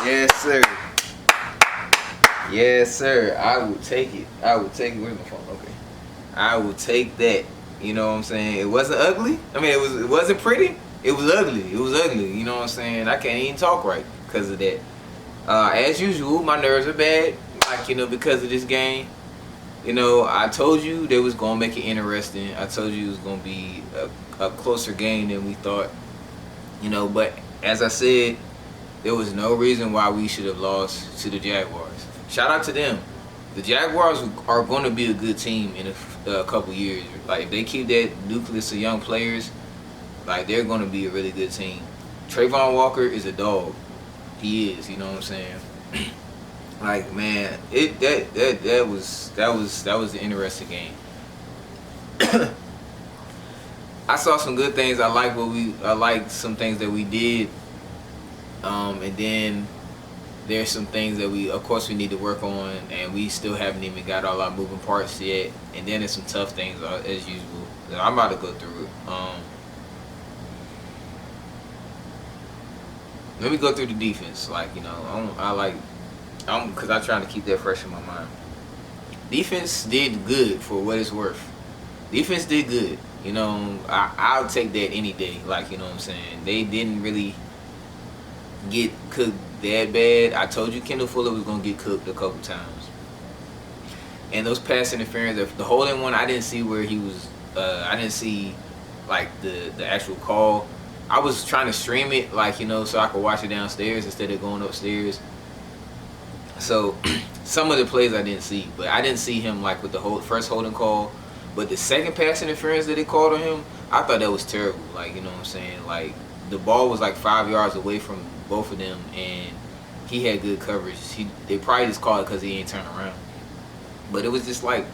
Yes, sir. Yes, sir. I would take it. I would take it. Where's my phone? Okay. I would take that. You know what I'm saying? It wasn't ugly. I mean, it wasn't pretty. It was ugly. It was ugly. You know what I'm saying? I can't even talk right because of that. As usual, my nerves are bad. Like, because of this game. I told you they was gonna make it interesting. I told you it was gonna be a closer game than we thought. But as I said, there was no reason why we should have lost to the Jaguars. Shout out to them. The Jaguars are going to be a good team in a couple years. Like, if they keep that nucleus of young players, like, they're going to be a really good team. Trayvon Walker is a dog. He is. You know what I'm saying? Like, man, that was an interesting game. I saw some good things. I like some things that we did. And then there's some things that we need to work on, and we still haven't even got all our moving parts yet. And then there's some tough things as usual. I'm about to go through it. Let me go through the defense. Because I'm trying to keep that fresh in my mind. Defense did good for what it's worth. Defense did good. I'll take that any day. Like, you know what I'm saying? They didn't really get cooked that bad. I told you Kendall Fuller was going to get cooked a couple times. And those pass interference, the holding one, I didn't see where he was, I didn't see, like, the actual call. I was trying to stream it, so I could watch it downstairs instead of going upstairs. So some of the plays I didn't see, but I didn't see him like with the first holding call. But the second pass interference that they called on him, I thought that was terrible. Like, you know what I'm saying? Like, the ball was like 5 yards away from both of them, and he had good coverage. They probably just called it because he ain't turned around. But it was just like,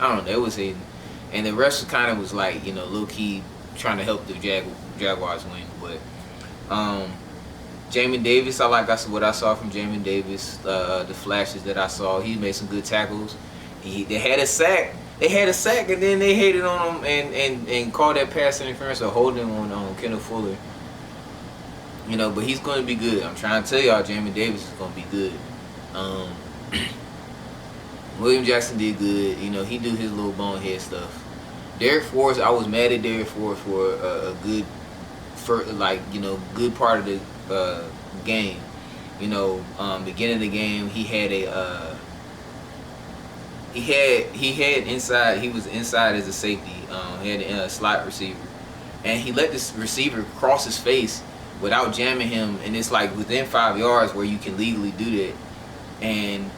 I don't know, it was and the rest kind of was like, low key trying to help the Jaguars win. But Jamin Davis, I like what I saw from Jamin Davis. The flashes that I saw, he made some good tackles. They had a sack. And then they hated on him and called that pass interference or holding on Kendall Fuller. But he's going to be good. I'm trying to tell y'all, Jamin Davis is going to be good. William Jackson did good. He do his little bonehead stuff. Derek Forrest, I was mad at Derek Forrest for a good, good part of the game. Beginning of the game, he had inside. He was inside as a safety. He had a slot receiver, and he let this receiver cross his face without jamming him, and it's like within 5 yards where you can legally do that. And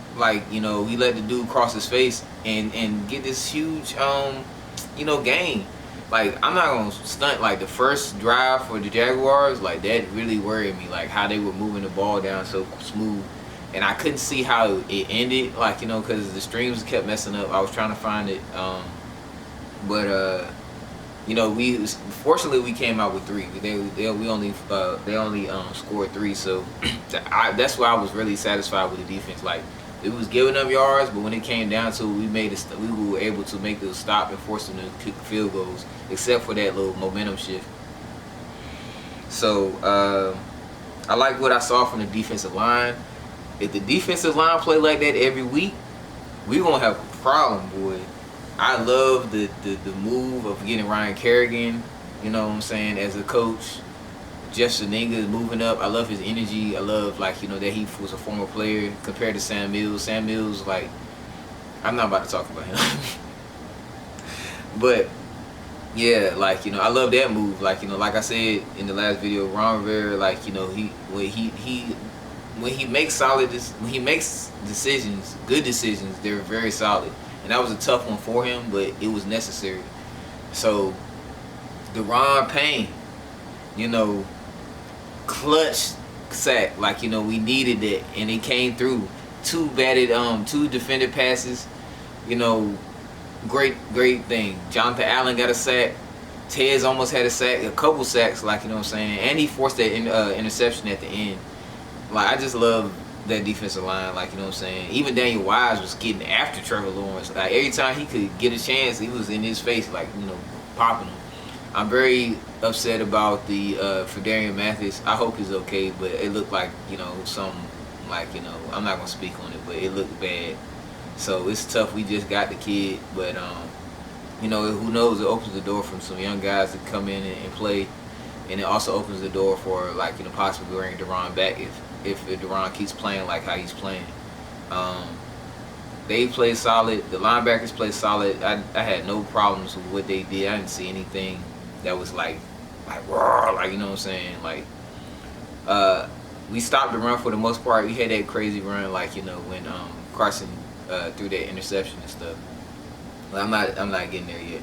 he let the dude cross his face and get this huge gain. Like, I'm not gonna stunt, like, the first drive for the Jaguars, like, that really worried me, like how they were moving the ball down so smooth, and I couldn't see how it ended, because the streams kept messing up. I was trying to find it, fortunately we came out with 3. They only scored 3, so that's why I was really satisfied with the defense. Like, it was giving up yards, but when it came down to it, we were able to make the stop and force them to kick field goals, except for that little momentum shift. So I like what I saw from the defensive line. If the defensive line play like that every week, we're going to have a problem, boy. I love the move of getting Ryan Kerrigan, as a coach. Jeff Saninga is moving up. I love his energy. I love, that he was a former player compared to Sam Mills. Sam Mills, I'm not about to talk about him. But, yeah, I love that move. Like I said in the last video, Ron Rivera, when he makes decisions, good decisions, they're very solid. And that was a tough one for him, but it was necessary. So, the Ron Payne, clutch sack, we needed that, and it came through. 2 defended passes, great thing. Jonathan Allen got a sack. Tez almost had a couple sacks, and he forced that interception at the end. I just love that defensive line, Even Daniel Wise was getting after Trevor Lawrence. Every time he could get a chance, he was in his face, popping him. I'm very upset about the Ferdarian Mathis. I hope he's okay, but it looked like some Like, I'm not gonna speak on it, but it looked bad. So it's tough. We just got the kid, but who knows? It opens the door for some young guys to come in and play, and it also opens the door for possibly bringing Deron back if Deron keeps playing like how he's playing. They play solid. The linebackers play solid. I had no problems with what they did. I didn't see anything that was like raw, like, you know what I'm saying? Like, we stopped the run for the most part. We had that crazy run, like, when Carson threw that interception and stuff. But I'm not getting there yet.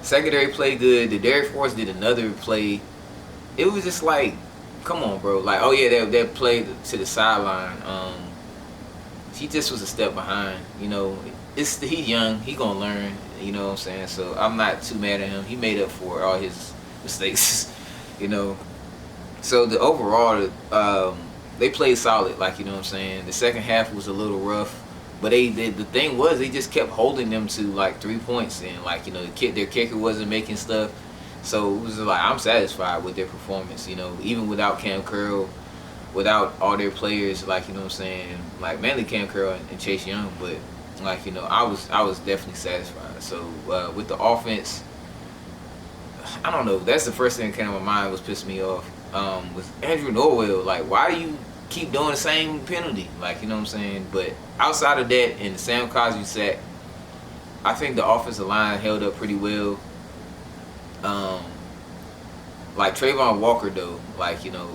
Secondary played good. The Derek Force did another play. It was just like, come on, bro. Like, oh yeah, that play to the sideline. He just was a step behind. He's young. He gonna learn. You know what I'm saying? So I'm not too mad at him. He made up for all his mistakes. So the overall, they played solid. Like, you know what I'm saying? The second half was a little rough. But the thing was, they just kept holding them to like 3 points, and like, their kicker wasn't making stuff. So it was like, I'm satisfied with their performance. Even without Cam Curl, without all their players, like, you know what I'm saying, like mainly Cam Curl and Chase Young, but like, I was definitely satisfied. So with the offense, I don't know. That's the first thing that came to my mind was pissing me off. With Andrew Norwell, like, why do you keep doing the same penalty? Like, you know what I'm saying? But outside of that and the Sam Cosmi sack, I think the offensive line held up pretty well. Like Trayvon Walker though, like, to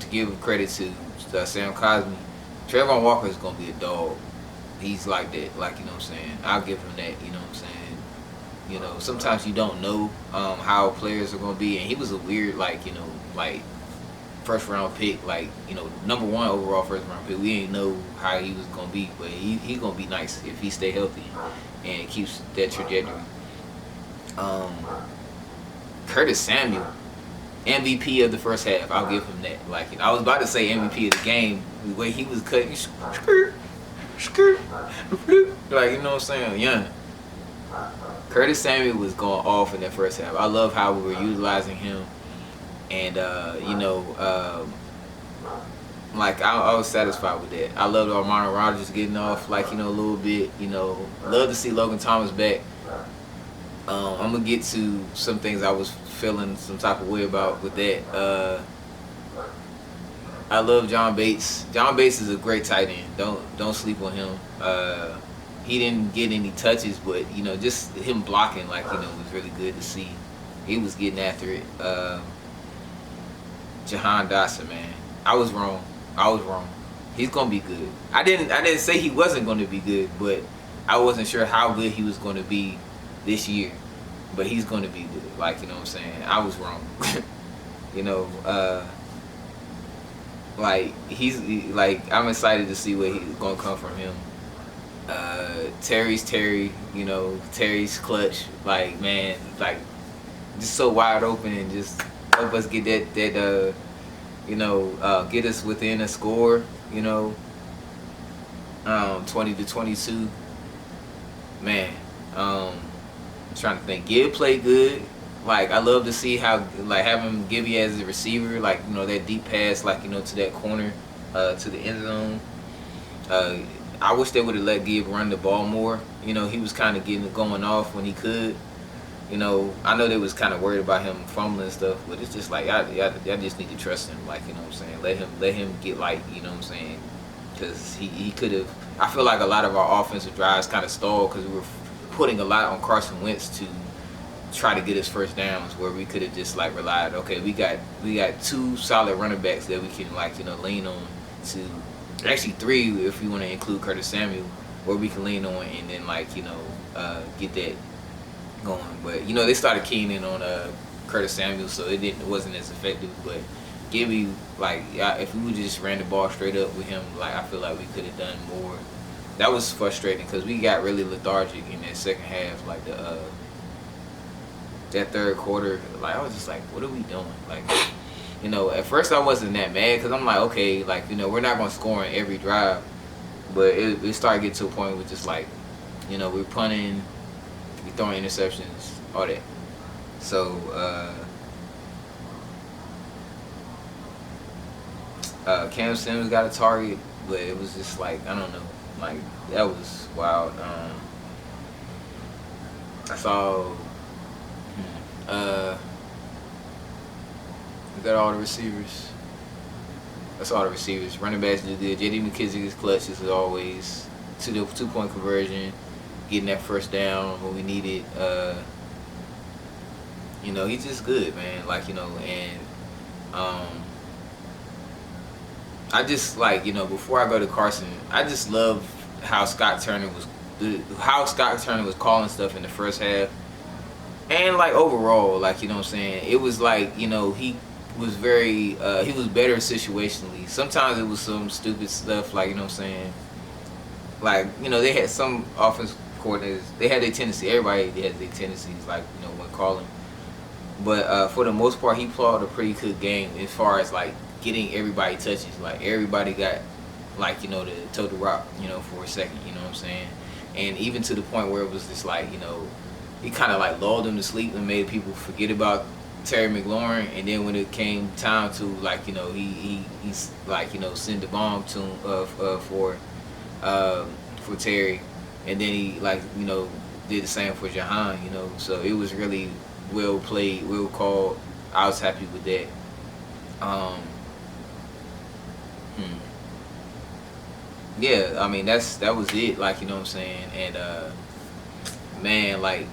give credit to Sam Cosmi, Trayvon Walker is gonna be a dog. He's like that, like, you know what I'm saying? I'll give him that, you know what I'm saying? Sometimes you don't know how players are gonna be, and he was a weird, like, like first round pick, like, number 1 overall first round pick. We ain't know how he was gonna be, but he gonna be nice if he stay healthy and keeps that trajectory. Curtis Samuel, MVP of the first half. I'll give him that. Like, I was about to say MVP of the game. The way he was cutting, like, you know what I'm saying? Yeah. Curtis Samuel was going off in that first half. I love how we were utilizing him, and like, I was satisfied with that. I loved Armando Rodgers getting off, like, a little bit. Love to see Logan Thomas back. I'm gonna get to some things I was feeling some type of way about with that. I love John Bates. John Bates is a great tight end. Don't sleep on him. He didn't get any touches, but just him blocking, like, was really good to see. He was getting after it. Jahan Dotson, man, I was wrong. He's gonna be good. I didn't say he wasn't gonna be good, but I wasn't sure how good he was gonna be this year. But he's gonna be good. Like, you know what I'm saying? I was wrong. Like, I'm excited to see what he's gonna come from him. Terry's Terry, Terry's clutch. Like, man, like, just so wide open, and just help us get that get us within a score, 20-22. Man, I'm trying to think. Gibb played good. Like, I love to see how, like, having Gibby as a receiver, like, that deep pass, like, to that corner, to the end zone. I wish they would have let Gibb run the ball more. He was kind of going off when he could. I know they was kind of worried about him fumbling and stuff, but it's just like, I just need to trust him. Like, you know what I'm saying? Let him get light. You know what I'm saying? Because he could have. I feel like a lot of our offensive drives kind of stalled because we were putting a lot on Carson Wentz to try to get his first downs, where we could have just, like, relied. Okay, we got 2 solid running backs that we can, like, lean on to. Actually 3 if you want to include Curtis Samuel, where we can lean on and then, like, get that going. But they started keying in on Curtis Samuel, so it wasn't as effective. But Gibby, like, if we would just ran the ball straight up with him, like, I feel like we could have done more. That was frustrating because we got really lethargic in that second half, like that third quarter. Like, I was just like, what are we doing? Like, at first I wasn't that mad because I'm like, okay, like, we're not gonna score on every drive, but it started getting to a point where just like, we're punting, we throwing interceptions, all that. So Cam Sims got a target, but it was just like, I don't know, like that was wild. I saw we got all the receivers. That's all the receivers. Running backs did good. J.D. McKissick is clutch as always. To the 2-point conversion, getting that first down when we needed. He's just good, man. Like, and I just like, before I go to Carson, I just love how Scott Turner was calling stuff in the first half. And like overall, like, what I'm saying, it was like, he was he was better situationally. Sometimes it was some stupid stuff, like, what I'm saying, like, they had some offense coordinators, they had their tendency, everybody has their tendencies, like, when calling. But for the most part, he played a pretty good game as far as like getting everybody touches. Like everybody got like, to toe the rock, for a second, you know what I'm saying? And even to the point where it was just like, he kind of like lulled them to sleep and made people forget about Terry McLaurin. And then when it came time to like, he's like, send the bomb to him for Terry, and then he like, did the same for Jahan, So it was really well played, well called. I was happy with that. Yeah, I mean that was it, like, what I'm saying. And man, like,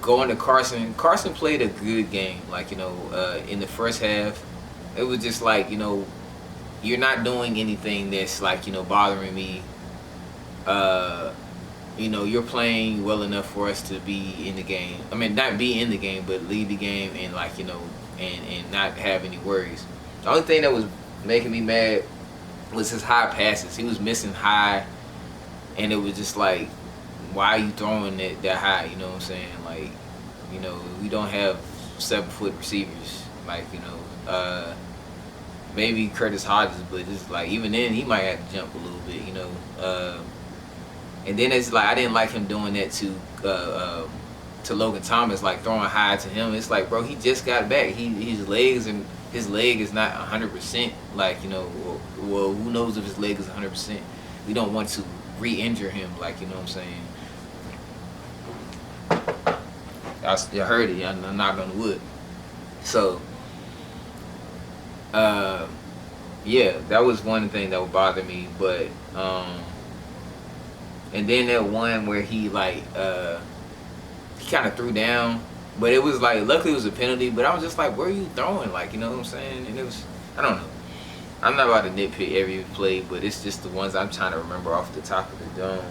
going to Carson played a good game, like, in the first half. It was just like, you're not doing anything that's like, bothering me. You're playing well enough for us to be in the game. I mean, not be in the game, but lead the game and like, and not have any worries. The only thing that was making me mad was his high passes. He was missing high, and it was just like, why are you throwing that high? You know what I'm saying? Like, we don't have 7-foot receivers. Like, maybe Curtis Hodges, but it's like, even then he might have to jump a little bit, And then it's like, I didn't like him doing that to Logan Thomas, like throwing high to him. It's like, bro, he just got back. His leg is not 100%. Like, well, who knows if his leg is 100%? We don't want to re-injure him. Like, you know what I'm saying? I heard it. I'm knocked on the wood. So, yeah, that was one thing that would bother me. But and then that one where he like he kind of threw down, but it was like, luckily it was a penalty. But I was just like, where are you throwing? Like, you know what I'm saying? And it was, I don't know. I'm not about to nitpick every play, but it's just the ones I'm trying to remember off the top of the dome.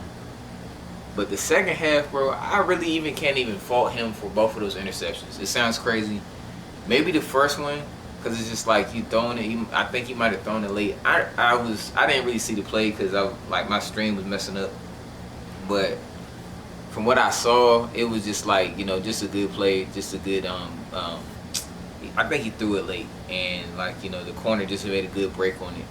But the second half, bro, I really even can't even fault him for both of those interceptions. It sounds crazy. Maybe the first one, because it's just like, you throwing it. I think he might have thrown it late. I didn't really see the play because my stream was messing up. But from what I saw, it was just like, just a good play, just a good I think he threw it late, and like, the corner just made a good break on it.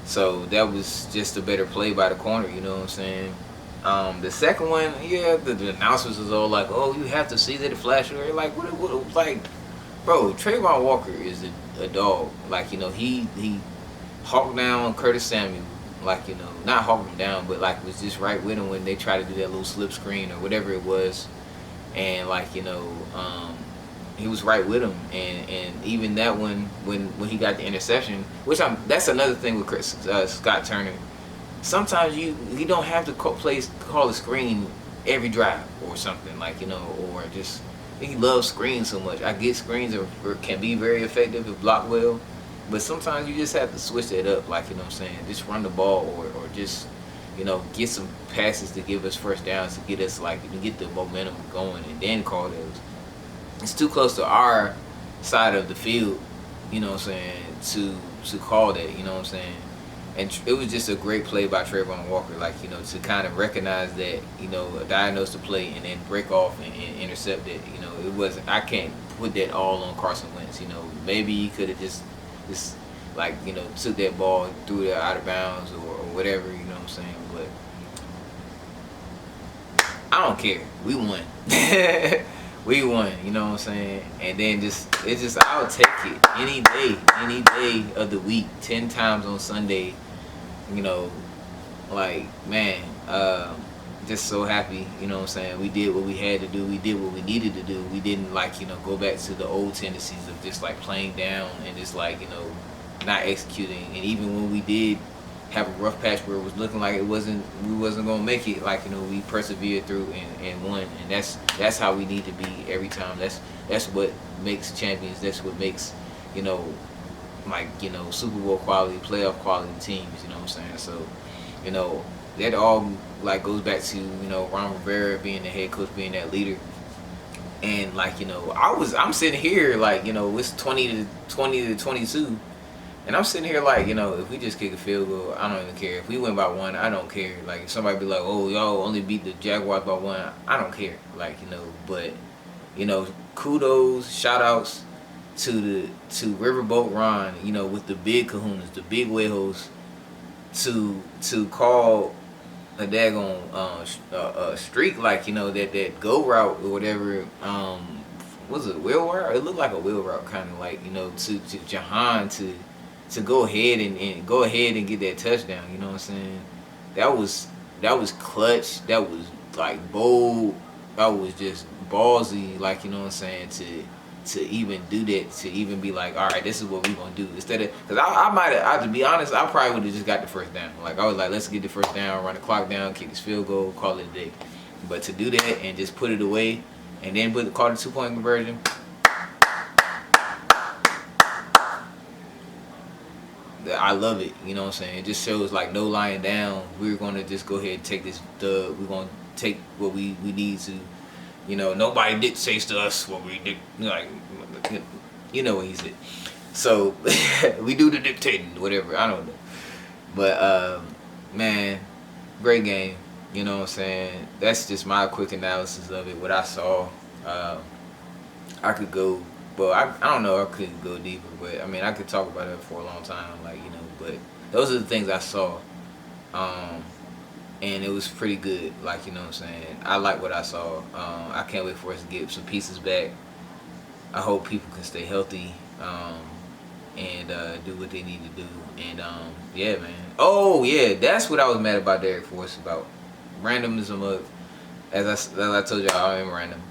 So that was just a better play by the corner, you know what I'm saying? The second one, yeah, the announcers was all like, oh, you have to see that it flashed. Like, what, like, bro, Trayvon Walker is a dog. Like, he hawked down Curtis Samuel. Like, not hawking him down, but like was just right with him when they tried to do that little slip screen or whatever it was. And like, he was right with him. And even that one, when he got the interception, that's another thing with Scott Turner. Sometimes you don't have to call a screen every drive or something, like, or just, he loves screens so much. I get screens can be very effective if blocked well. But sometimes you just have to switch that up, like, you know what I'm saying? Just run the ball or just, get some passes to give us first downs to get us, like, get the momentum going, and then call those. It's too close to our side of the field, you know what I'm saying, to call that, you know what I'm saying? And it was just a great play by Trayvon Walker, like, to kind of recognize that, diagnose the play and then break off and intercept it. It wasn't, I can't put that all on Carson Wentz. Maybe he could have just like, took that ball and threw it out of bounds or whatever, you know what I'm saying? But I don't care. We won. We won, you know what I'm saying? And then it's just I'll take it any day of the week, 10 times on Sunday, you know, like man, just so happy, you know what I'm saying? We did what we had to do, we did what we needed to do. We didn't like, go back to the old tendencies of just like playing down and just like, not executing. And even when we did have a rough patch where it was looking like we wasn't gonna make it, like we persevered through and won, and that's how we need to be every time. That's what makes champions. That's what makes Super Bowl quality, playoff quality teams. You know what I'm saying? So that all like goes back to Ron Rivera being the head coach, being that leader. And I'm sitting here like it's 20 to 22. And I'm sitting here like, if we just kick a field goal, I don't even care. If we win by one, I don't care. Like, if somebody be like, oh, y'all only beat the Jaguars by one, I don't care. Like, but, kudos, shout outs to Riverboat Ron, with the big kahunas, the big huevos, to call a daggone streak like, that go route or whatever, was it wheel route? It looked like a wheel route, kind of like, to Jahan to go ahead and get that touchdown. You know what I'm saying? That was clutch. That was like bold. That was just ballsy. Like, you know what I'm saying? To even do that, to even be like, all right, this is what we gonna do, instead of, because I might have, to be honest, I probably would have just got the first down. Like, I was like, let's get the first down, run the clock down, kick this field goal, call it a day. But to do that and just put it away and then call the 2-point conversion. I love it, you know what I'm saying? It just shows like no lying down. We're gonna just go ahead and take this dub. We're gonna take what we need to. Nobody dictates to us what we did. Like, what he said. So we do the dictating, whatever. I don't know, but man, great game. You know what I'm saying? That's just my quick analysis of it. What I saw. I could go. Well, I don't know. I couldn't go deeper, but I mean, I could talk about it for a long time, But those are the things I saw, and it was pretty good. Like, you know what I'm saying? I like what I saw. I can't wait for us to get some pieces back. I hope people can stay healthy, and do what they need to do. And yeah, man. Oh yeah, that's what I was mad about Derek Force about. Randomism of, as I told y'all, I am random.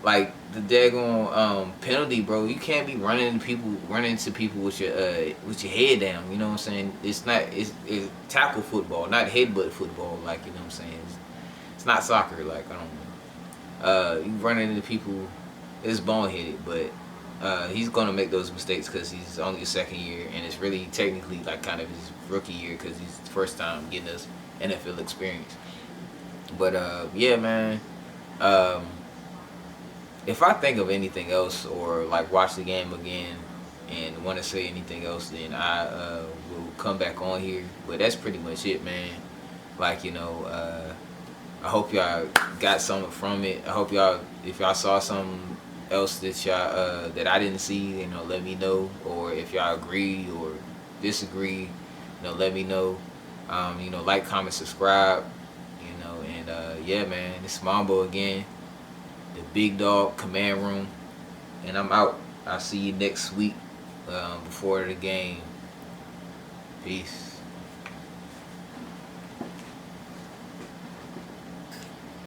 Like the daggone penalty, bro. You can't be running into people with your head down. You know what I'm saying? It's tackle football, not headbutt football. Like, you know what I'm saying? It's not soccer. Like, I don't know. You running into people, it's boneheaded, but he's gonna make those mistakes because he's only his second year, and it's really technically like kind of his rookie year because he's the first time getting us NFL experience. But yeah, man. If I think of anything else or like watch the game again and want to say anything else, then I will come back on here. But that's pretty much it, man. Like, I hope y'all got something from it. I hope y'all, if y'all saw something else that y'all that I didn't see, let me know. Or if y'all agree or disagree, let me know. Like, comment, subscribe. And yeah, man, it's Mambo again. The Big Dog Command Room, and I'm out. I'll see you next week before the game. Peace.